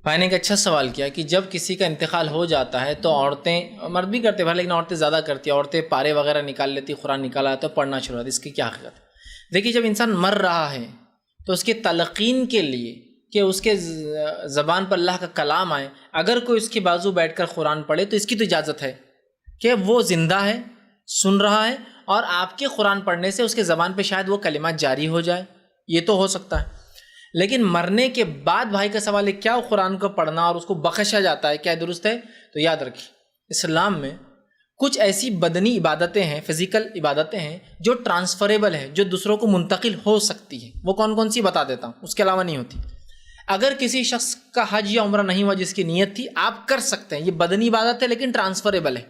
میں نے ایک اچھا سوال کیا کہ جب کسی کا انتقال ہو جاتا ہے تو عورتیں، مرد بھی کرتے ہیں لیکن عورتیں زیادہ کرتی ہیں، عورتیں پارے وغیرہ نکال لیتی، قرآن نکالا تو پڑھنا شروع ہوتا ہے، اس کی کیا حقیقت ہے؟ دیکھیے، جب انسان مر رہا ہے تو اس کی تلقین کے لیے کہ اس کے زبان پر اللہ کا کلام آئے، اگر کوئی اس کے بازو بیٹھ کر قرآن پڑھے تو اس کی تو اجازت ہے کہ وہ زندہ ہے، سن رہا ہے، اور آپ کے قرآن پڑھنے سے اس کے زبان پہ شاید وہ کلمات جاری ہو جائے، یہ تو ہو سکتا ہے۔ لیکن مرنے کے بعد بھائی کا سوال ہے کیا قرآن کو پڑھنا اور اس کو بخشا جاتا ہے، کیا درست ہے؟ تو یاد رکھیے، اسلام میں کچھ ایسی بدنی عبادتیں ہیں، فزیکل عبادتیں ہیں جو ٹرانسفریبل ہے، جو دوسروں کو منتقل ہو سکتی ہے۔ وہ کون کون سی بتا دیتا ہوں، اس کے علاوہ نہیں ہوتی۔ اگر کسی شخص کا حج یا عمرہ نہیں ہوا جس کی نیت تھی، آپ کر سکتے ہیں، یہ بدنی عبادت ہے لیکن ٹرانسفریبل ہے،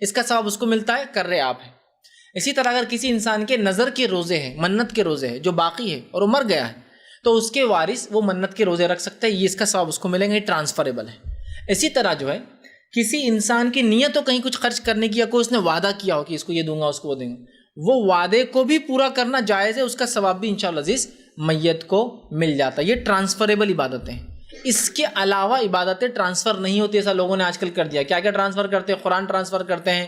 اس کا ثواب اس کو ملتا ہے، کر رہے آپ ہیں۔ اسی طرح اگر کسی انسان کے نظر کے روزے ہیں، منت کے روزے ہیں جو باقی ہے اور وہ مر گیا ہے، تو اس کے وارث وہ منت کے روزے رکھ سکتے ہیں، یہ اس کا ثواب اس کو ملیں گا، یہ ٹرانسفریبل ہے۔ اسی طرح جو ہے کسی انسان کی نیت ہو کہیں کچھ خرچ کرنے کی، یا کوئی اس نے وعدہ کیا ہو کہ اس کو یہ دوں گا، اس کو وہ دیں گا، وہ وعدے کو بھی پورا کرنا جائز ہے، اس کا ثواب بھی انشاءاللہ عزیز میت کو مل جاتا ہے۔ یہ ٹرانسفریبل عبادتیں ہیں۔ اس کے علاوہ عبادتیں ٹرانسفر نہیں ہوتی، ایسا لوگوں نے آج کل کر دیا۔ کیا کیا ٹرانسفر کرتے ہیں؟ قرآن ٹرانسفر کرتے ہیں،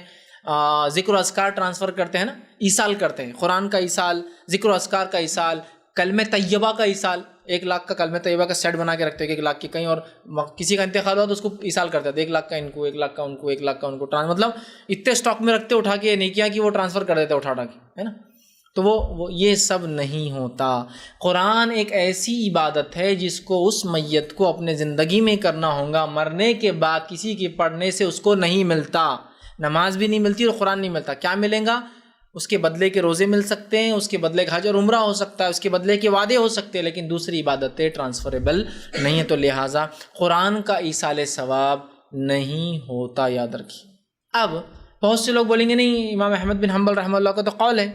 ذکر و اذکار ٹرانسفر کرتے ہیں نا، ایصال کرتے ہیں، قرآن کا ایصال، ذکر و اذکار کا ایصال، کلمہ طیبہ کا ایصال۔ 1 لاکھ کا کلمہ طیبہ کا سیٹ بنا کے رکھتے ہیں کہ 1 لاکھ کی کہیں، اور کسی کا انتقال ہوا تو اس کو ایصال کرتے تھے، 1 لاکھ کا ان کو، 1 لاکھ کا ان کو، 1 لاکھ کا ان کو، مطلب اتنے اسٹاک میں رکھتے اٹھا کے نیکیاں کی، وہ ٹرانسفر کر دیتے اٹھا کے، ہے نا۔ تو وہ یہ سب نہیں ہوتا۔ قرآن ایک ایسی عبادت ہے جس کو اس میت کو اپنے زندگی میں کرنا ہوگا، مرنے کے بعد کسی کے پڑھنے سے اس کو نہیں ملتا، نماز بھی نہیں ملتی اور قرآن نہیں ملتا۔ کیا ملیں گا؟ اس کے بدلے کے روزے مل سکتے ہیں، اس کے بدلے کا حج اور عمرہ ہو سکتا ہے، اس کے بدلے کے وعدے ہو سکتے ہیں، لیکن دوسری عبادتیں ٹرانسفریبل نہیں ہیں۔ تو لہٰذا قرآن کا ایصال ثواب نہیں ہوتا، یاد رکھیے۔ اب بہت سے لوگ بولیں گے نہیں، امام احمد بن حنبل رحمہ اللہ کا تو قول ہے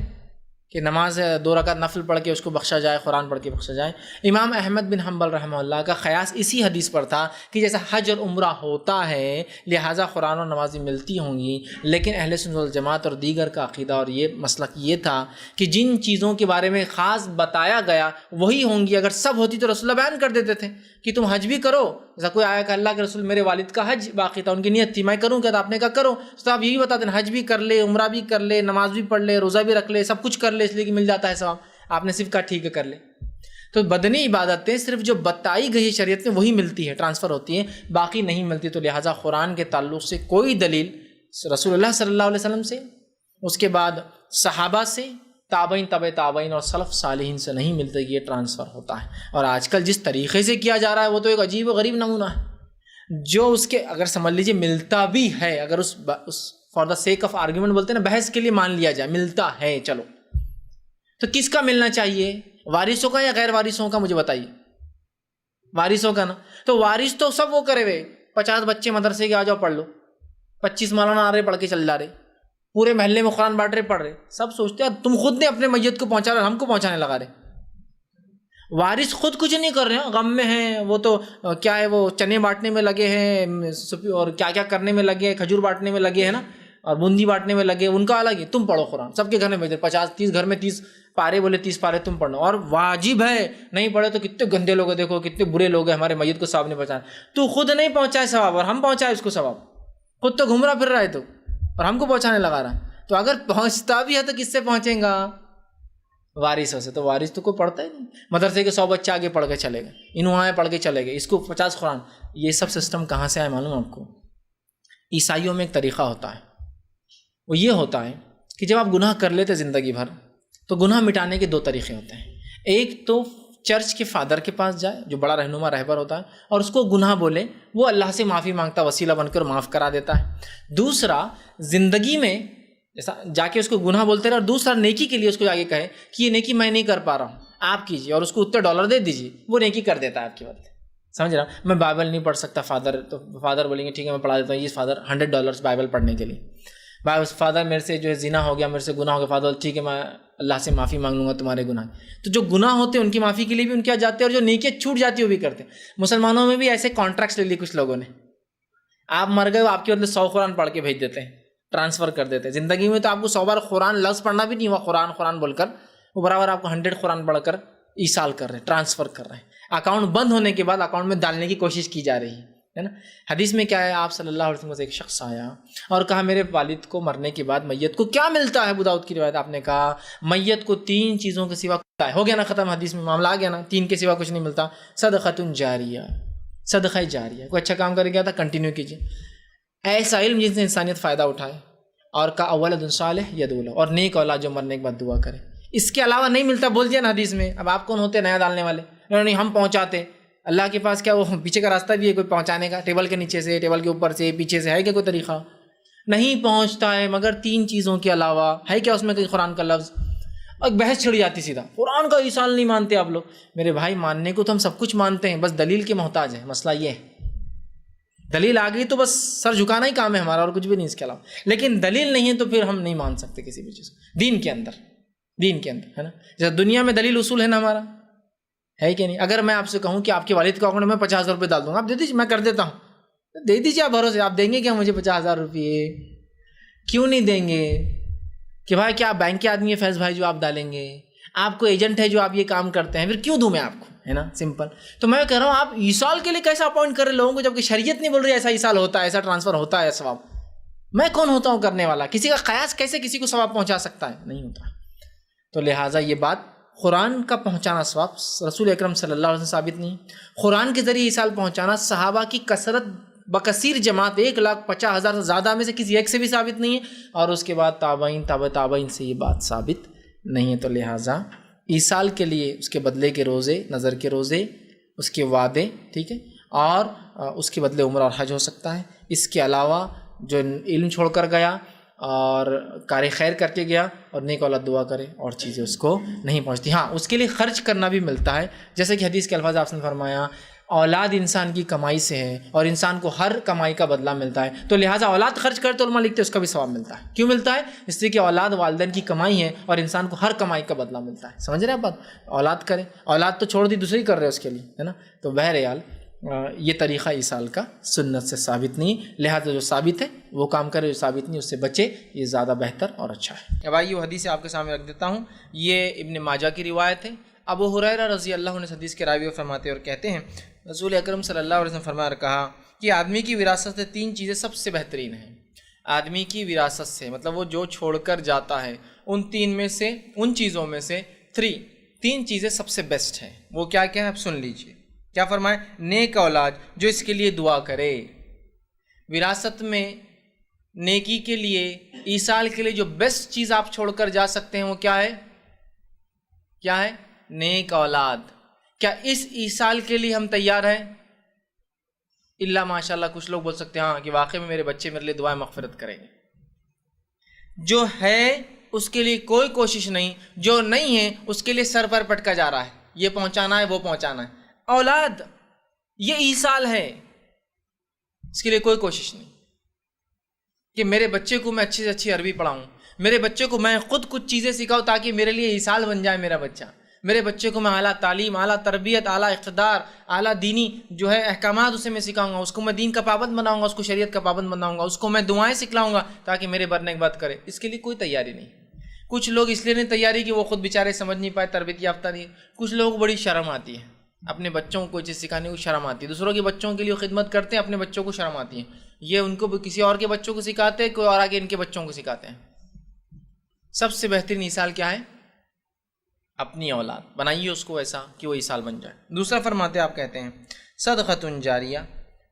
کہ نماز 2 رکعت نفل پڑھ کے اس کو بخشا جائے، قرآن پڑھ کے بخشا جائے۔ امام احمد بن حنبل رحمہ اللہ کا قیاس اسی حدیث پر تھا کہ جیسا حج اور عمرہ ہوتا ہے لہٰذا قرآن اور نمازیں ملتی ہوں گی، لیکن اہل سنت والجماعت اور دیگر کا عقیدہ اور یہ مسلک یہ تھا کہ جن چیزوں کے بارے میں خاص بتایا گیا وہی ہوں گی۔ اگر سب ہوتی تو رسول اللہ بیان کر دیتے تھے کہ تم حج بھی کرو، جیسا کوئی آیا کہ اللہ کے رسول میرے والد کا حج باقی تھا، ان کی نیت تھی میں کروں کیا، تو آپ نے کہا کرو، تو آپ یہی بتا دیں حج بھی کر لے، عمرہ بھی کر لے، نماز بھی پڑھ لے، روزہ بھی رکھ لے، سب کچھ کر لے، اس لیے کہ مل جاتا ہے ثواب۔ آپ نے صرف کہا ٹھیک ہے کر لے۔ تو بدنی عبادتیں صرف جو بتائی گئی شریعت میں وہی ملتی ہے، ٹرانسفر ہوتی ہیں، باقی نہیں ملتی۔ تو لہٰذا قرآن کے تعلق سے کوئی دلیل رسول اللہ صلی اللہ علیہ وسلم سے، اس کے بعد صحابہ سے، تابعین، تبع تابعین اور سلف صالحین سے نہیں ملتے کہ یہ ٹرانسفر ہوتا ہے۔ اور آج کل جس طریقے سے کیا جا رہا ہے وہ تو ایک عجیب و غریب نمونہ ہے، جو اس کے اگر سمجھ لیجیے ملتا بھی ہے، اگر اس for the sake of argument بولتے ہیں نا، بحث کے لیے مان لیا جائے ملتا ہے، چلو تو کس کا ملنا چاہیے؟ وارثوں کا یا غیر وارثوں کا؟ مجھے بتائیے۔ وارثوں کا نا، تو وارث تو سب وہ کرے ہوئے 50 بچے مدرسے کے آ جاؤ پڑھ لو، 25 مولانا آ رہے پڑھ کے چل جا رہے، پورے محلے میں قرآن بانٹ رہے پڑھ رہے، سب سوچتے ہیں تم خود نے اپنے میت کو پہنچا رہے، ہم کو پہنچانے لگا رہے۔ وارث خود کچھ نہیں کر رہے ہیں، غم میں ہیں، وہ تو کیا ہے، وہ چنے بانٹنے میں لگے ہیں اور کیا کیا کرنے میں لگے ہیں، کھجور بانٹنے میں لگے ہیں نا، اور بوندی بانٹنے میں لگے، ان کا الگ ہے۔ تم پڑھو قرآن، سب کے گھر میں بھیجے 50-30 گھر میں 30 پارے بولے، 30 پارے تم پڑھنا، اور واجب ہے، نہیں پڑھے تو کتنے گندے لوگ ہیں، دیکھو کتنے برے لوگ ہیں، ہمارے میت کو ثواب نہیں پہنچانا۔ تو خود نہیں پہنچائے ثواب اور ہم پہنچائے اس کو ثواب، خود تو گھوم رہا پھر رہا ہے تو، اور ہم کو پہنچانے لگا رہا ہے۔ تو اگر پہنچتا بھی ہے تو کس سے پہنچیں گا؟ وارثوں سے۔ تو وارث تو کوئی پڑھتا ہی نہیں، مدرسے کے 100 بچے آگے پڑھ کے چلے گئے، انہوں پڑھ کے چلے گئے، اس کو 50 قرآن۔ یہ سب سسٹم کہاں سے آئے معلوم آپ کو؟ عیسائیوں میں ایک طریقہ ہوتا ہے، وہ یہ ہوتا ہے کہ جب آپ گناہ کر لیتے زندگی بھر تو گناہ مٹانے کے 2 طریقے ہوتے ہیں۔ ایک تو چرچ کے فادر کے پاس جائے جو بڑا رہنما رہبر ہوتا ہے اور اس کو گناہ بولے، وہ اللہ سے معافی مانگتا، وسیلہ بن کر معاف کرا دیتا ہے۔ دوسرا زندگی میں جیسا جا کے اس کو گناہ بولتے رہے، اور دوسرا نیکی کے لیے اس کو جا کے کہے کہ یہ نیکی میں نہیں کر پا رہا ہوں، آپ کیجیے، اور اس کو اتنے $، دے دیجیے، وہ نیکی کر دیتا ہے آپ کی بات۔ سمجھ رہا؟ میں بائبل نہیں پڑھ سکتا فادر، تو فادر بولیں گے ٹھیک ہے میں پڑھا دیتا ہوں، یہ فادر $100 بائبل پڑھنے کے لیے۔ فادر میرے سے جو ہے زنا ہو گیا، میرے سے گناہ ہو گیا، فادر ٹھیک ہے میں اللہ سے معافی مانگ لوں گا تمہارے گناہ۔ تو جو گناہ ہوتے ہیں ان کی معافی کے لیے بھی ان کیا جاتے ہیں، اور جو نیکیاں چھوٹ جاتی ہے وہ بھی کرتے ہیں۔ مسلمانوں میں بھی ایسے کانٹریکٹس لے لیے کچھ لوگوں نے، آپ مر گئے آپ کے بدلے 100 قرآن پڑھ کے بھیج دیتے ہیں، ٹرانسفر کر دیتے ہیں۔ زندگی میں تو آپ کو 100 بار قرآن لفظ پڑھنا بھی نہیں ہوا، قرآن قرآن بول کر، وہ برابر آپ کو 100 قرآن پڑھ کر ایصال کر رہے ہیں، ٹرانسفر کر رہے ہیں۔ اکاؤنٹ بند ہونے کے بعد اکاؤنٹ میں ڈالنے کی کوشش کی جا رہی ہے نا. حدیث میں کیا ہے, آپ صلی اللہ علیہ وسلم سے ایک شخص آیا اور کہا میرے والد کو مرنے کے بعد میت کو کیا ملتا ہے. ابو داؤد کی روایت. آپ نے کہا میت کو 3 چیزوں کے سوا ہے. ہو گیا نا ختم, حدیث میں معاملہ آ گیا نا, 3 کے سوا کچھ نہیں ملتا. صدقۃ جاریہ, صدقہ جاریہ, کوئی اچھا کام کر گیا تھا کنٹینیو کیجیے. ایسا علم جن سے انسانیت فائدہ اٹھائے, اور کا اولد صالح یدعو لہ, اور نیک اولاد جو مرنے کے بعد دعا کرے. اس کے علاوہ نہیں ملتا, بول دیا نا حدیث میں. اب آپ کون ہوتے نیا ڈالنے والے؟ نہیں ہم پہنچاتے. اللہ کے پاس کیا وہ پیچھے کا راستہ بھی ہے کوئی پہنچانے کا؟ ٹیبل کے نیچے سے, ٹیبل کے اوپر سے, پیچھے سے ہے کیا کوئی طریقہ؟ نہیں پہنچتا ہے. مگر 3 چیزوں کے علاوہ ہے کیا اس میں کوئی قرآن کا لفظ؟ اور بحث چھڑ جاتی سیدھا, قرآن کا ایصال نہیں مانتے آپ لوگ. میرے بھائی ماننے کو تو ہم سب کچھ مانتے ہیں, بس دلیل کے محتاج ہیں. مسئلہ یہ ہے دلیل آ گئی تو بس سر جھکانا ہی کام ہے ہمارا, اور کچھ بھی نہیں اس کے علاوہ. لیکن دلیل نہیں ہے تو پھر ہم نہیں مان سکتے کسی بھی چیز کو دین کے اندر ہے نا. جیسے دنیا میں دلیل اصول ہے نا ہمارا, ہے کہ نہیں؟ اگر میں آپ سے کہوں کہ آپ کے والد کے اکاؤنٹ میں 50,000 روپے ڈال دوں گا, آپ دے دیجیے, میں کر دیتا ہوں, دے دیجیے آپ بھروسے. آپ دیں گے کیا مجھے 50,000 روپئے؟ کیوں نہیں دیں گے کہ بھائی کیا آپ بینک کے آدمی ہیں فیض بھائی جو آپ ڈالیں گے؟ آپ کو ایجنٹ ہے جو آپ یہ کام کرتے ہیں, پھر کیوں دوں میں آپ کو, ہے نا, سمپل. تو میں کہہ رہا ہوں آپ ایصال کے لیے کیسا اپوائنٹ کر رہے لوگوں کو, جبکہ شریعت نہیں بول رہی ایسا ایصال ہوتا ہے, ایسا ٹرانسفر ہوتا ہے ثواب. میں کون ہوتا ہوں کرنے والا؟ کسی کا قیاس کیسے کسی کو ثواب پہنچا سکتا ہے؟ نہیں ہوتا. تو لہٰذا یہ بات قرآن کا پہنچانا ثواب رسول اکرم صلی اللہ علیہ وسلم ثابت نہیں. قرآن کے ذریعے ایصال پہنچانا صحابہ کی کثرت بکثیر جماعت 1,50,000 سے زیادہ میں سے کسی ایک سے بھی ثابت نہیں ہے, اور اس کے بعد تابعین تابع تابعین سے یہ بات ثابت نہیں ہے. تو لہٰذا ایصال کے لیے اس کے بدلے کے روزے, نظر کے روزے, اس کے وعدے, ٹھیک ہے, اور اس کے بدلے عمرہ اور حج ہو سکتا ہے. اس کے علاوہ جو علم چھوڑ کر گیا اور کار خیر کر کے گیا اور نیک اولاد دعا کرے, اور چیزیں اس کو نہیں پہنچتی. ہاں اس کے لیے خرچ کرنا بھی ملتا ہے, جیسے کہ حدیث کے الفاظ آپ نے فرمایا اولاد انسان کی کمائی سے ہے اور انسان کو ہر کمائی کا بدلہ ملتا ہے. تو لہٰذا اولاد خرچ کرے تو علماء لکھتے ہیں اس کا بھی ثواب ملتا ہے. کیوں ملتا ہے؟ اس لیے کہ اولاد والدین کی کمائی ہے اور انسان کو ہر کمائی کا بدلہ ملتا ہے. سمجھ رہے ہیں بات؟ اولاد کرے, اولاد تو چھوڑ دی دوسری کر رہے اس کے لیے, ہے نا. تو بہرحال یہ طریقہ ایصال کا سنت سے ثابت نہیں, لہٰذا جو ثابت ہے وہ کام کرے, جو ثابت نہیں اس سے بچے, یہ زیادہ بہتر اور اچھا ہے. اب آئیے وہ حدیث آپ کے سامنے رکھ دیتا ہوں. یہ ابن ماجہ کی روایت ہے. ابو ہریرہ رضی اللہ عنہ حدیث کے راوی فرماتے اور کہتے ہیں رسول اکرم صلی اللہ علیہ وسلم فرمایا اور کہا کہ آدمی کی وراثت سے 3 چیزیں سب سے بہترین ہیں. آدمی کی وراثت سے مطلب وہ جو چھوڑ کر جاتا ہے ان چیزوں میں سے 3 چیزیں سب سے بیسٹ ہیں. وہ کیا کیا ہے آپ سن لیجئے. کیا فرمائے؟ نیک اولاد جو اس کے لیے دعا کرے. وراثت میں نیکی کے لیے, ایصال کے لیے جو بیسٹ چیز آپ چھوڑ کر جا سکتے ہیں وہ کیا ہے؟ کیا ہے؟ نیک اولاد. کیا اس ایصال کے لیے ہم تیار ہیں؟ اللہ ماشاءاللہ کچھ لوگ بول سکتے ہیں ہاں کہ واقعی میں میرے بچے میرے لیے دعائیں مغفرت کریں گے. جو ہے اس کے لیے کوئی کوشش نہیں, جو نہیں ہے اس کے لیے سر پر پٹکا جا رہا ہے, یہ پہنچانا ہے وہ پہنچانا ہے. اولاد یہ ایصال ہے, اس کے لیے کوئی کوشش نہیں کہ میرے بچے کو میں اچھی سے اچھی عربی پڑھاؤں, میرے بچے کو میں خود کچھ چیزیں سکھاؤں تاکہ میرے لیے ایصال بن جائے میرا بچہ, میرے بچے کو میں اعلیٰ تعلیم, اعلیٰ تربیت, اعلیٰ اقتدار, اعلیٰ دینی جو ہے احکامات اسے میں سکھاؤں گا, اس کو میں دین کا پابند بناؤں گا, اس کو شریعت کا پابند بناؤں گا, اس کو میں دعائیں سکھلاؤں گا تاکہ میرے برنے کے بعد کرے. اس کے لیے کوئی تیاری نہیں. کچھ لوگ اس لیے نہیں تیاری کہ وہ خود بیچارے سمجھ نہیں پائے, تربیت یافتہ نہیں. کچھ لوگوں کو بڑی شرم آتی ہے اپنے بچوں کو کوئی چیز سکھانے کو, شرم آتی ہے. دوسروں کے بچوں کے لیے خدمت کرتے ہیں, اپنے بچوں کو شرم آتی ہے. یہ ان کو کسی اور کے بچوں کو سکھاتے ہیں, کوئی اور آگے ان کے بچوں کو سکھاتے ہیں. سب سے بہترین ایصال کیا ہے؟ اپنی اولاد بنائیے اس کو ایسا کہ وہ ایصال بن جائے. دوسرا فرماتے آپ کہتے ہیں صدقۃ جاریہ,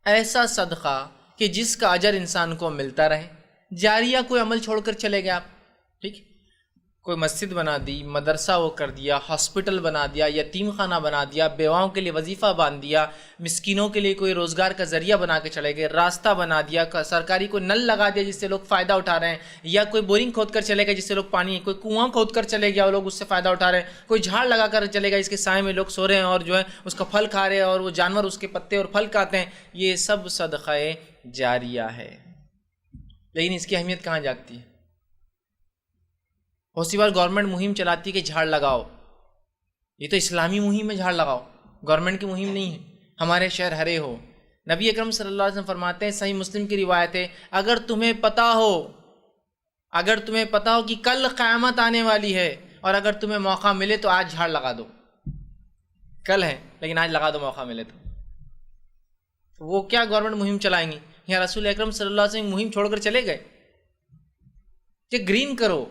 ایسا صدقہ کہ جس کا اجر انسان کو ملتا رہے. جاریہ کوئی عمل چھوڑ کر چلے گئے آپ, ٹھیک, کوئی مسجد بنا دی, مدرسہ وہ کر دیا, ہاسپٹل بنا دیا, یتیم خانہ بنا دیا, بیواؤں کے لیے وظیفہ باندھ دیا, مسکینوں کے لیے کوئی روزگار کا ذریعہ بنا کے چلے گئے, راستہ بنا دیا, سرکاری کوئی نل لگا دیا جس سے لوگ فائدہ اٹھا رہے ہیں, یا کوئی بورنگ کھود کر چلے گئے جس سے لوگ پانی, کوئی کنواں کھود کر چلے گیا اور لوگ اس سے فائدہ اٹھا رہے ہیں, کوئی جھاڑ لگا کر چلے گا جس کے سائے میں لوگ سو رہے ہیں اور جو ہے اس کا پھل کھا رہے ہیں اور وہ جانور اس کے پتے اور پھل کھاتے ہیں. یہ سب صدقہ جاریہ ہے. لیکن اس کی اہمیت کہاں جاگتی ہے؟ بہت سی بار گورنمنٹ مہم چلاتی ہے کہ جھاڑ لگاؤ, یہ تو اسلامی مہم ہے, جھاڑ لگاؤ, گورنمنٹ کی مہم نہیں ہے. ہمارے شہر ہرے ہو. نبی اکرم صلی اللہ علیہ وسلم فرماتے ہیں, صحیح مسلم کی روایت ہے, اگر تمہیں پتا ہو کہ کل قیامت آنے والی ہے اور اگر تمہیں موقع ملے تو آج جھاڑ لگا دو. کل ہے لیکن آج لگا دو موقع ملے تو وہ کیا گورنمنٹ مہم چلائیں گی؟ یا رسول اکرم صلی اللہ علیہ وسلم مہم چھوڑ کر چلے گئے کہ گرین کرو،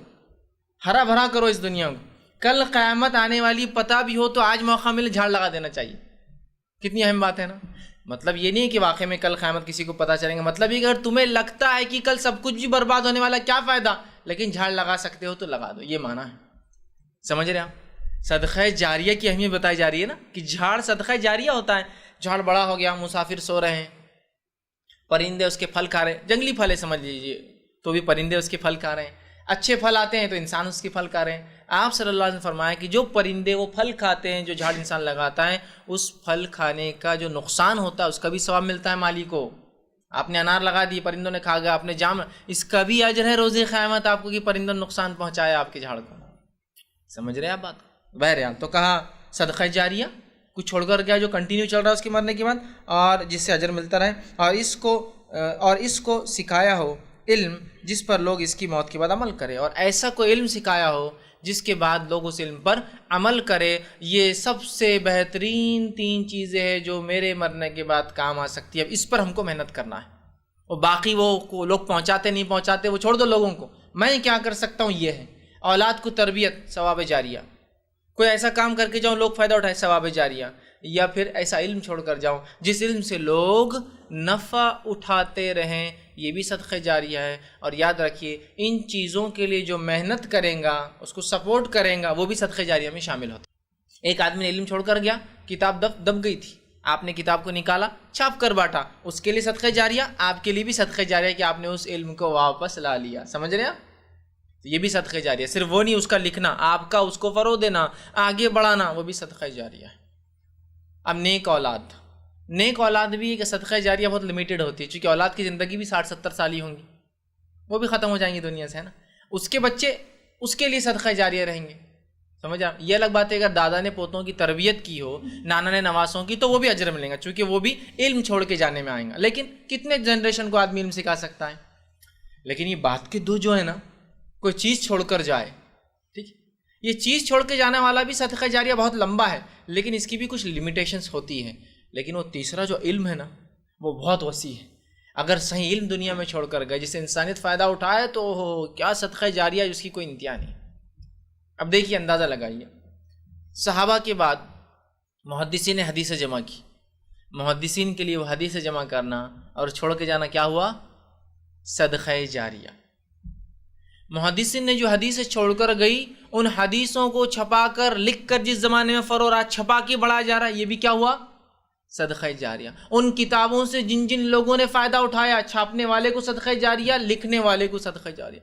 ہرا بھرا کرو اس دنیا کو، کل قیامت آنے والی پتہ بھی ہو تو آج موقع ملے جھاڑ لگا دینا چاہیے. کتنی اہم بات ہے نا. مطلب یہ نہیں ہے کہ واقعی میں کل قیامت کسی کو پتہ چلیں گے، مطلب یہ کہ اگر تمہیں لگتا ہے کہ کل سب کچھ بھی برباد ہونے والا کیا فائدہ، لیکن جھاڑ لگا سکتے ہو تو لگا دو، یہ معنی ہے. سمجھ رہے آپ؟ صدقہ جاریہ کی اہمیت بتائی جا رہی ہے نا کہ جھاڑ صدقہ جاریہ ہوتا ہے. جھاڑ بڑا ہو گیا، مسافر سو رہے ہیں، پرندے اس کے پھل کھا رہے ہیں، جنگلی پھل ہے سمجھ لیجیے تو بھی پرندے اس کے پھل کھا رہے ہیں، اچھے پھل آتے ہیں تو انسان اس کے پھل کھا رہے ہیں. آپ صلی اللہ علیہ وسلم فرمایا کہ جو پرندے وہ پھل کھاتے ہیں جو جھاڑ انسان لگاتا ہے، اس پھل کھانے کا جو نقصان ہوتا ہے اس کا بھی ثواب ملتا ہے مالی کو. آپ نے انار لگا دی، پرندوں نے کھا گیا، آپ نے جام، اس کا بھی اجر ہے روز قیامت آپ کو کہ پرندوں نے نقصان پہنچایا آپ کے جھاڑ کو. سمجھ رہے ہیں آپ بات؟ بہرحال تو کہا صدقہ جاریہ کچھ چھوڑ کر گیا جو کنٹینیو چل رہا ہے اس کے مرنے کے بعد، اور جس سے اجر ملتا رہے، اور اس کو سکھایا ہو علم جس پر لوگ اس کی موت کے بعد عمل کرے، اور ایسا کوئی علم سکھایا ہو جس کے بعد لوگ اس علم پر عمل کرے. یہ سب سے بہترین 3 چیزیں ہیں جو میرے مرنے کے بعد کام آ سکتی ہے. اب اس پر ہم کو محنت کرنا ہے، اور باقی وہ لوگ پہنچاتے نہیں پہنچاتے وہ چھوڑ دو لوگوں کو. میں کیا کر سکتا ہوں یہ ہے اولاد کو تربیت، ثواب جاریہ. کوئی ایسا کام کر کے جاؤں لوگ فائدہ اٹھائے، ثواب جاریہ. یا پھر ایسا علم چھوڑ کر جاؤں جس علم سے لوگ نفع اٹھاتے رہیں، یہ بھی صدقہ جاریہ ہے. اور یاد رکھیے ان چیزوں کے لیے جو محنت کریں گا، اس کو سپورٹ کریں گا، وہ بھی صدقہ جاریہ میں شامل ہوتا. ایک آدمی نے علم چھوڑ کر گیا، کتاب دب گئی تھی، آپ نے کتاب کو نکالا، چھاپ کر بانٹا، اس کے لیے صدقہ جاریہ، آپ کے لیے بھی صدقہ جاریہ کہ آپ نے اس علم کو واپس لا لیا. سمجھ رہے ہیں؟ یہ بھی صدقہ جاریہ. صرف وہ نہیں اس کا لکھنا، آپ کا اس کو فروغ دینا، آگے بڑھانا، وہ بھی صدقہ جاریہ ہے. اب نیک اولاد بھی ایک صدقہ جاریہ بہت لمیٹڈ ہوتی ہے، چونکہ اولاد کی زندگی بھی 60-70 سال ہی ہوں گی، وہ بھی ختم ہو جائیں گی دنیا سے، ہے نا. اس کے بچے اس کے لیے صدقہ جاریہ رہیں گے. سمجھ آپ؟ یہ الگ بات ہے اگر دادا نے پوتوں کی تربیت کی ہو، نانا نے نواسوں کی، تو وہ بھی اجر ملیں گا چونکہ وہ بھی علم چھوڑ کے جانے میں آئیں گا. لیکن کتنے جنریشن کو آدمی علم سکھا سکتا ہے؟ لیکن یہ بات کے دو جو ہے نا، کوئی چیز چھوڑ کر جائے، ٹھیک ہے، یہ چیز چھوڑ کے جانے والا بھی صدقہ جاریہ بہت لمبا ہے، لیکن اس کی بھی کچھ لمیٹیشنز ہوتی ہیں. لیکن وہ تیسرا جو علم ہے نا، وہ بہت وسیع ہے. اگر صحیح علم دنیا میں چھوڑ کر گئے جس سے انسانیت فائدہ اٹھائے تو کیا صدقہ جاریہ جس کی کوئی انتہا نہیں. اب دیکھیے، اندازہ لگائیے، صحابہ کے بعد محدثین نے حدیث جمع کی. محدثین کے لیے وہ حدیث جمع کرنا اور چھوڑ کے جانا کیا ہوا؟ صدقہ جاریہ. محدثین نے جو حدیثیں چھوڑ کر گئی، ان حدیثوں کو چھپا کر لکھ کر جس زمانے میں فروغ رہا، چھپا کے بڑھایا جا رہا ہے، یہ بھی کیا ہوا؟ صدقہ جاریہ. ان کتابوں سے جن جن لوگوں نے فائدہ اٹھایا، چھاپنے والے کو صدقہ جاریہ، لکھنے والے کو صدقہ جاریہ.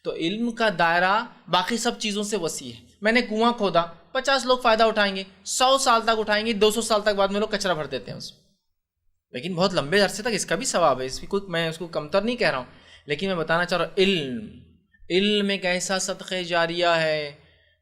تو علم کا دائرہ باقی سب چیزوں سے وسیع ہے. میں نے کنواں کھودا، 50 لوگ فائدہ اٹھائیں گے، 100 سال تک اٹھائیں گے، 200 سال تک بعد میں لوگ کچرا بھر دیتے ہیں اس میں، لیکن بہت لمبے عرصے تک اس کا بھی ثواب ہے. میں اس کو کمتر نہیں کہہ رہا ہوں، لیکن میں بتانا چاہ رہا ہوں علم ایک ایسا صدقہ جاریہ ہے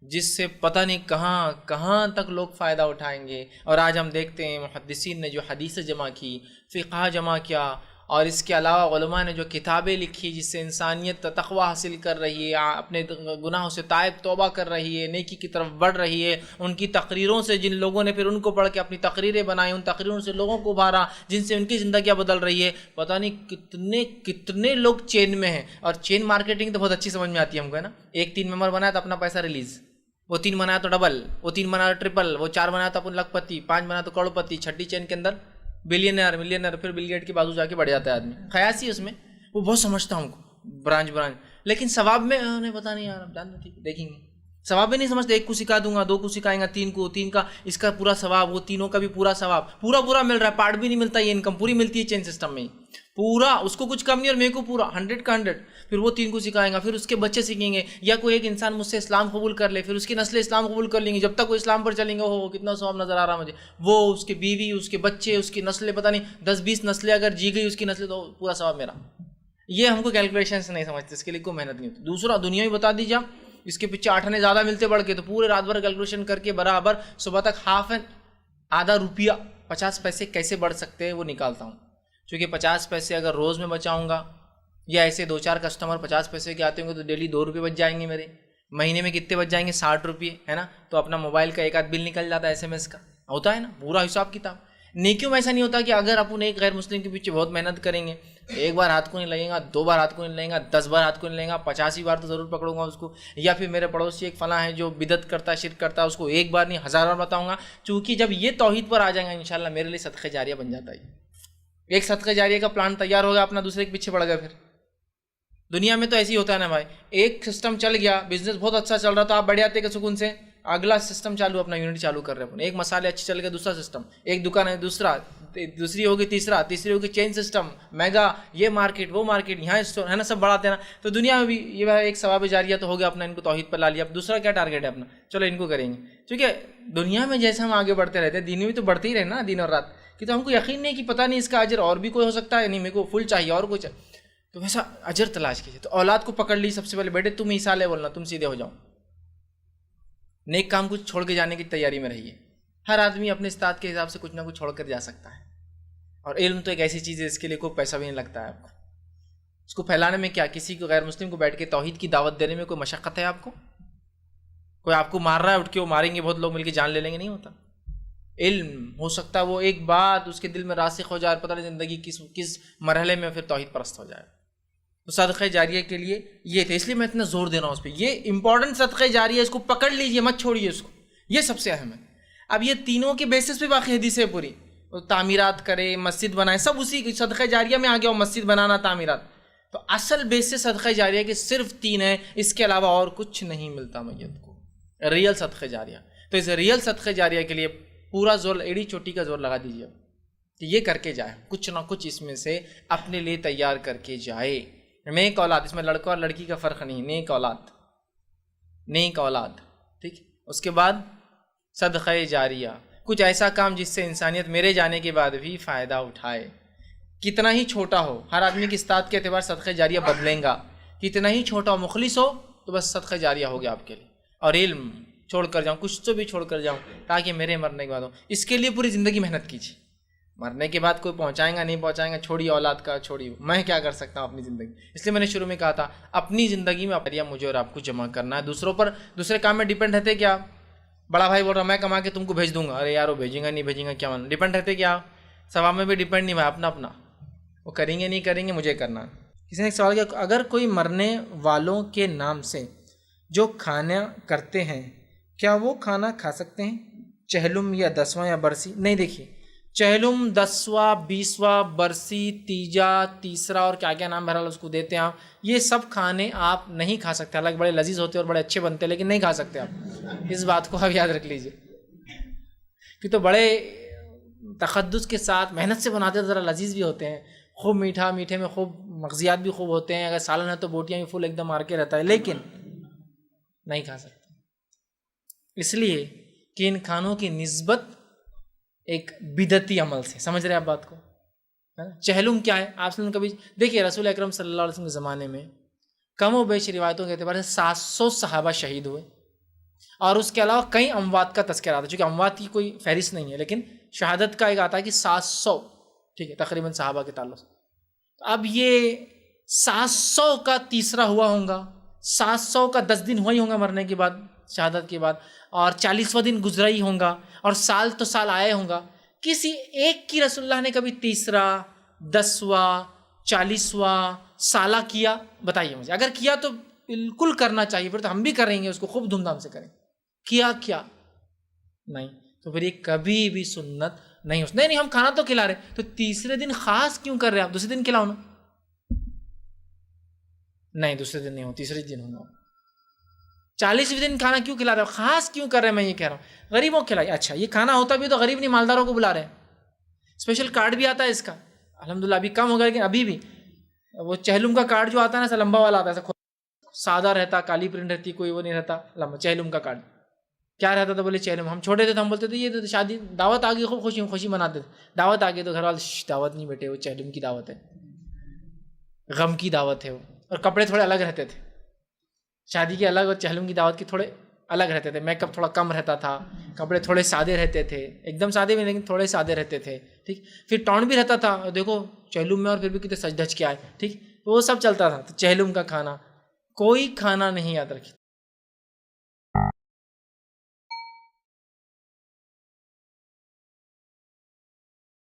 جس سے پتہ نہیں کہاں تک لوگ فائدہ اٹھائیں گے. اور آج ہم دیکھتے ہیں محدثین نے جو حدیث جمع کی، فقہ جمع کیا، اور اس کے علاوہ علماء نے جو کتابیں لکھی جس سے انسانیت تقوی حاصل کر رہی ہے، اپنے گناہوں سے تائب توبہ کر رہی ہے، نیکی کی طرف بڑھ رہی ہے. ان کی تقریروں سے جن لوگوں نے پھر ان کو پڑھ کے اپنی تقریریں بنائی، ان تقریروں سے لوگوں کو ابھارا جن سے ان کی زندگیاں بدل رہی ہے. پتہ نہیں کتنے لوگ چین میں ہیں. اور چین مارکیٹنگ تو بہت اچھی سمجھ میں آتی ہے ہم کو، ہے نا. ایک 3 ممبر بنایا تو اپنا پیسہ ریلیز، وہ 3 بنایا تو ڈبل، وہ 3 بنایا تو ٹرپل، وہ 4 بنایا تو اپن لاکھ پتی، 5 بنایا تو کروڑ پتی، چھٹی چین کے اندر ملینئر، پھر بل گیٹ کے بازو جا کے بڑھ جاتا ہے آدمی. خیاسی اس میں وہ بہت سمجھتا ہوں کو برانچ، لیکن ثواب میں انہیں پتہ نہیں یار. ٹھیک ہے دیکھیں گے، ثواب بھی نہیں سمجھتے. 1 کو سکھا دوں گا، 2 کو سکھائیں گا، 3 کو، 3 کا اس کا پورا ثواب، وہ تینوں کا بھی پورا ثواب، پورا مل رہا ہے. پارٹ بھی نہیں ملتا، یہ انکم پوری ملتی ہے چین سسٹم میں پورا. اس کو کچھ کم نہیں اور میرے کو پورا 100 کا 100. پھر وہ 3 کو سکھائیں گا، پھر اس کے بچے سیکھیں گے. یا کوئی ایک انسان مجھ سے اسلام قبول کر لے، پھر اس کی نسل اسلام قبول کر لیں گے. جب تک وہ اسلام پر چلیں گے، وہ کتنا ثواب نظر آ رہا مجھے. وہ اس کے بیوی، اس کے بچے، اس کی نسلیں، پتہ نہیں 10-20 نسلیں اگر جی گئی اس کی نسلیں، تو پورا ثواب میرا. یہ ہم کو کیلکولیشن سے نہیں سمجھتے، اس کے لیے کوئی محنت نہیں ہوتی. دوسرا دنیا ہی بتا دیجیے، اس کے پیچھے 8 آنے زیادہ ملتے بڑھ کے، تو پورے رات بھر کیلکولیشن کر کے برابر صبح تک آدھا روپیہ 50 پیسے کیسے بڑھ سکتے ہیں وہ نکالتا ہوں. چونکہ 50 پیسے اگر روز میں بچاؤں گا، یا ایسے 2-4 کسٹمر 50 پیسے کے آتے ہوں گے تو ڈیلی 2 روپے بچ جائیں گے میرے. مہینے میں کتنے بچ جائیں گے؟ 60 روپے، ہے نا. تو اپنا موبائل کا ایک آدھ بل نکل جاتا ہے SMS کا. ہوتا ہے نا پورا حساب کتاب. نیکیوں میں ایسا نہیں ہوتا کہ اگر اپن ایک غیر مسلم کے پیچھے بہت محنت کریں گے, ایک بار ہاتھ کو نہیں لگے گا, 2 بار ہاتھ کو نہیں لگے گا, 10 بار ہاتھ کو نہیں لگے گا, 85 بار تو ضرور پکڑوں گا اس کو. یا پھر میرے پڑوسی ایک فلاں ہے جو بدعت کرتا ہے, شرک کرتا ہے, اس کو ایک بار نہیں 1000 بار بتاؤں گا. چونکہ جب یہ توحید پر آ جائیں گا انشاءاللہ میرے لیے صدقہ جاریہ بن جاتا ہے. ایک صدقہ جاریہ کا پلان تیار ہوگا, اپنا دوسرے کے پیچھے پڑ گیا. پھر دنیا میں تو ایسے ہی ہوتا ہے نا بھائی, ایک سسٹم چل گیا, بزنس بہت اچھا چل رہا تو آپ بڑھ جاتے کہ سکون سے اگلا سسٹم چالو, اپنا یونٹ چالو کر رہے ہیں. ایک مسالے اچھے چل گئے, دوسرا سسٹم, ایک دکان ہے دوسرا, دوسری ہوگی تیسرا, تیسری ہوگی چین سسٹم, میگا, یہ مارکیٹ وہ مارکیٹ, یہاں اسٹور ہے نا, سب بڑھاتے ہیں نا. تو دنیا میں بھی یہ ایک ثواب جاریہ تو ہو گیا اپنا, ان کو توحید پر لا لیا. اب دوسرا کیا ٹارگیٹ ہے اپنا, چلو ان کو کریں گے. کیونکہ دنیا میں جیسے ہم آگے بڑھتے رہتے ہیں دین میں بھی تو بڑھتے ہی رہے نا دن اور رات, کہ تو ہم کو یقین نہیں کہ پتہ نہیں اس کا اجر اور بھی کوئی ہو سکتا ہے, نہیں میرے کو فل چاہیے اور کچھ, تو ویسا اجر تلاش کیجیے. تو اولاد کو پکڑ لی سب سے پہلے, بیٹے تم عیسیٰ علیہ بولنا, تم سیدھے ہو جاؤ, نیک کام کچھ چھوڑ کے جانے کی تیاری میں رہیے. ہر آدمی اپنے استاد کے حساب سے کچھ نہ کچھ چھوڑ کر جا سکتا ہے. اور علم تو ایک ایسی چیز ہے اس کے لیے کوئی پیسہ بھی نہیں لگتا ہے آپ کو. اس کو پھیلانے میں کیا, کسی کو غیر مسلم کو بیٹھ کے توحید کی دعوت دینے میں کوئی مشقت ہے آپ کو؟ کوئی آپ کو مار رہا ہے اٹھ کے وہ ماریں گے بہت لوگ مل کے جان لے لیں گے, نہیں ہوتا. علم ہو سکتا ہے وہ ایک بات اس کے دل میں راسخ ہو جائے, پتہ نہیں زندگی کس مرحلے میں پھر توحید پرست ہو جائے. تو صدقہ جاریہ کے لیے یہ تھے, اس لیے میں اتنا زور دے رہا ہوں اس پہ. یہ امپورٹنٹ صدقہ جاریہ, اس کو پکڑ لیجئے, مت چھوڑیے اس کو, یہ سب سے اہم ہے. اب یہ تینوں کے بیسس پہ باقی حدیثیں پوری, تعمیرات کرے, مسجد بنائے, سب اسی صدقہ جاریہ میں آ گیا, مسجد بنانا, تعمیرات. تو اصل بیسس صدقہ جاریہ کے صرف 3 ہیں, اس کے علاوہ اور کچھ نہیں ملتا میت کو, ریئل صدقہ جاریہ. تو اس ریئل صدقہ جاریہ کے لیے پورا زور, ایڑی چوٹی کا زور لگا دیجیے کہ یہ کر کے جائے, کچھ نہ کچھ اس میں سے اپنے لیے تیار کر کے جائے. نیک اولاد, اس میں لڑکا اور لڑکی کا فرق نہیں, نیک اولاد, نیک اولاد, ٹھیک. اس کے بعد صدقہ جاریہ, کچھ ایسا کام جس سے انسانیت میرے جانے کے بعد بھی فائدہ اٹھائے, کتنا ہی چھوٹا ہو. ہر آدمی کی استاد کے اعتبار صدقہ جاریہ بدلیں گا, کتنا ہی چھوٹا ہو, مخلص ہو تو بس صدقہ جاریہ ہو گیا آپ کے لیے. اور علم چھوڑ کر جاؤں, کچھ تو بھی چھوڑ کر جاؤں تاکہ میرے مرنے کے بعد ہو. اس کے لیے پوری زندگی محنت کیجیے. مرنے کے بعد کوئی پہنچائیں گا نہیں پہنچائیں گا, چھوڑیے اولاد کا, چھوڑیے, میں کیا کر سکتا ہوں اپنی زندگی. اس لیے میں نے شروع میں کہا تھا اپنی زندگی میں مجھے اور آپ کو جمع کرنا ہے. دوسروں پر دوسرے کام میں ڈیپینڈ رہتے کیا, بڑا بھائی بول رہا میں کما کے تم کو بھیج دوں گا, ارے یار وہ بھیجیں گا نہیں بھیجیں گا کیا ماننا, ڈیپینڈ رہتے کیا, ثواب میں بھی ڈیپینڈ نہیں, بھائی اپنا اپنا, وہ کریں گے نہیں کریں گے, مجھے کرنا. کسی نے ایک سوال کیا, اگر کوئی مرنے والوں کے نام سے جو کھانا کرتے ہیں کیا وہ کھانا کھا سکتے ہیں, چہلم یا 10واں یا برسی؟ نہیں, دیکھیے چہلم 10واں 20واں برسی تیجا تیسرا اور کیا کیا نام بہرحال اس کو دیتے ہیں آپ, یہ سب کھانے آپ نہیں کھا سکتے. حالانکہ بڑے لذیذ ہوتے ہیں اور بڑے اچھے بنتے ہیں, لیکن نہیں کھا سکتے آپ, اس بات کو آپ یاد رکھ لیجئے. کہ تو بڑے تقدس کے ساتھ محنت سے بناتے ہیں, ذرا لذیذ بھی ہوتے ہیں, خوب میٹھا, میٹھے میں خوب مغزیات بھی خوب ہوتے ہیں, اگر سالن ہے تو بوٹیاں بھی فل ایک دم مار کے رہتا ہے, لیکن نہیں کھا سکتے. اس لیے کہ ان کھانوں کی نسبت ایک بدعتی عمل سے, سمجھ رہے ہیں آپ بات کو. چہلم کیا ہے, آپ نے کبھی دیکھیے رسول اکرم صلی اللہ علیہ وسلم کے زمانے میں کم و بیش روایتوں کے اعتبار سے 700 صحابہ شہید ہوئے, اور اس کے علاوہ کئی اموات کا تذکرہ آتا ہے, چونکہ اموات کی کوئی فہرست نہیں ہے, لیکن شہادت کا ایک آتا ہے کہ 700, ٹھیک ہے, تقریباً صحابہ کے تعلق سے. اب یہ 700 کا تیسرا ہوا ہوگا, 700 کا 10 دن ہوا ہی ہوگا مرنے کے بعد, شہادت کے بعد, اور 40واں دن گزرا ہی ہوگا, اور سال تو سال آئے ہوگا. کسی ایک کی رسول اللہ نے کبھی تیسرا 10واں 40واں سالہ کیا؟ بتائیے مجھے. اگر کیا تو بالکل کرنا چاہیے, پھر تو ہم بھی کریں گے, اس کو خوب دھوم دھام سے کریں. کیا نہیں, تو پھر یہ کبھی بھی سنت نہیں ہو. نہیں ہم کھانا تو کھلا رہے, تو تیسرے دن خاص کیوں کر رہے آپ, دوسرے دن کھلاؤ نا. نہیں دوسرے دن نہیں ہو, تیسرے دن ہونا. 40ویں دن کھانا کیوں کھلا رہے ہو, خاص کیوں کر رہے ہیں, میں یہ کہہ رہا ہوں. غریبوں کو کھلائیے. اچھا یہ کھانا ہوتا بھی تو غریب نہیں, مالداروں کو بلا رہے ہیں, اسپیشل کارڈ بھی آتا ہے اس کا, الحمدللہ ابھی کم ہو گیا, لیکن ابھی بھی وہ چہلم کا کارڈ جو آتا ہے نا, ایسا لمبا والا آتا ہے, ایسا سادہ رہتا, کالی پرنٹ رہتی, کوئی وہ نہیں رہتا, لمبا چہلم کا کارڈ. کیا رہتا تھا, بولے چہلم. ہم چھوٹے تھے تو ہم بولتے تھے یہ تو شادی دعوت آ گئی, خوب خوشی مناتے تھے. دعوت آ گئی تو گھر والے دعوت نہیں بیٹے, وہ چہلم کی دعوت ہے, غم کی دعوت ہے وہ. اور کپڑے تھوڑے الگ رہتے تھے, شادی کے الگ اور چہلم کی دعوت کے تھوڑے الگ رہتے تھے. میک اپ تھوڑا کم رہتا تھا, کپڑے تھوڑے سادے رہتے تھے, ایک دم سادے بھی لیکن تھوڑے سادے رہتے تھے, ٹھیک. پھر ٹاؤن بھی رہتا تھا, دیکھو چہلم میں, اور پھر بھی کتنے سج دھج کے آئے, ٹھیک. وہ سب چلتا تھا. تو چہلم کا کھانا, کوئی کھانا نہیں یاد رکھی,